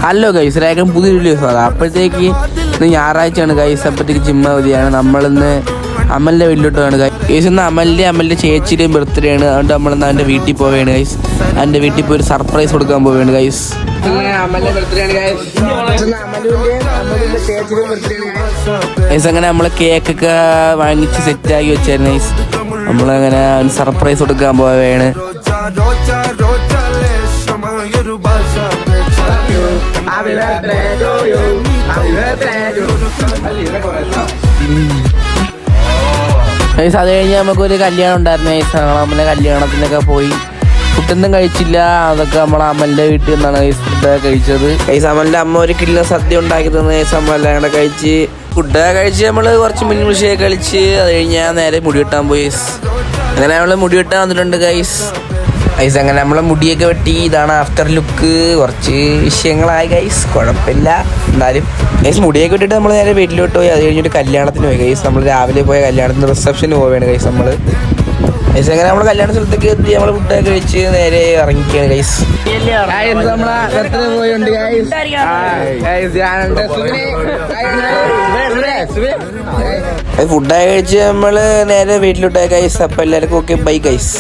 Hello guys, രേഖം പുതിയ videos ആകാം. അപ്പോഴത്തേക്ക് ഇന്ന് ഞായറാഴ്ചയാണ് ഗൈസ്. അപ്പോഴത്തേക്ക് ജിമ്മ അവധിയാണ്. നമ്മളിന്ന് അമലിൻ്റെ വീട്ടിലോട്ടാണ് ഗൈസ്. ഇന്ന് അമലിൻ്റെ ചേച്ചിയുടെയും ബർത്ത്ഡേ ആണ്. അതുകൊണ്ട് നമ്മളിന്ന് അവൻ്റെ വീട്ടിൽ പോവുകയാണ് ഗൈസ്. അവൻ്റെ വീട്ടിൽ പോയി ഒരു സർപ്രൈസ് കൊടുക്കാൻ പോവുകയാണ് ഗൈസ്. അമലിൻ്റെ ബർത്ത്ഡേ ആണ് ഗൈസ്. അങ്ങനെ നമ്മൾ കേക്കൊക്കെ വാങ്ങിച്ച് സെറ്റാക്കി വെച്ചായിരുന്നു ഗൈസ്. നമ്മളങ്ങനെ സർപ്രൈസ് കൊടുക്കാൻ പോവുകയാണ്. അത് കഴിഞ്ഞ് നമുക്കൊരു കല്യാണം ഉണ്ടായിരുന്നു. നമ്മളെ കല്യാണത്തിനൊക്കെ പോയി. ഫുഡൊന്നും കഴിച്ചില്ല. അതൊക്കെ നമ്മളെ അമ്മൻ്റെ വീട്ടിൽ നിന്നാണ് ഫുഡൊക്കെ കഴിച്ചത്. അമ്മൻ്റെ അമ്മ ഒരു കിലോ സദ്യ ഉണ്ടാക്കി തന്ന നമ്മളെല്ലാം കൂടെ കഴിച്ച് ഫുഡൊക്കെ കഴിച്ച് നമ്മൾ കുറച്ച് മിനിമിഷയൊക്കെ കളിച്ച് അത് കഴിഞ്ഞ് ഞാൻ നേരെ മുടി വെട്ടാൻ പോയി. അങ്ങനെ നമ്മൾ മുടി വെട്ടാൻ വന്നിട്ടുണ്ട് ഗൈസ്. അങ്ങനെ നമ്മളെ മുടിയൊക്കെ വെട്ടി. ഇതാണ് ആഫ്റ്റർ ലുക്ക്. കുറച്ച് വിഷയങ്ങളായി ഗൈസ്, കുഴപ്പമില്ല. എന്നാലും ഗൈസ് മുടിയൊക്കെ വെട്ടിട്ട് നമ്മൾ നേരെ വീട്ടിലോട്ട് പോയി. അത് കഴിഞ്ഞിട്ട് കല്യാണത്തിന് പോയി ഗൈസ്. നമ്മൾ രാവിലെ പോയ കല്യാണത്തിന് റിസപ്ഷന് പോവുകയാണ് ഗൈസ്. അങ്ങനെ നമ്മൾ കല്യാണ സ്ഥലത്തേക്ക് എത്തി. നമ്മൾ ഫുഡൊക്കെ കഴിച്ച് നേരെ ഇറങ്ങിക്കുകയാണ് ഗൈസ്. ഫുഡൊക്കെ കഴിച്ച് നമ്മൾ നേരെ വീട്ടിലോട്ട് ഗൈസ്. അപ്പം എല്ലാവർക്കും ഓക്കെ, ബൈ ഗൈസ്.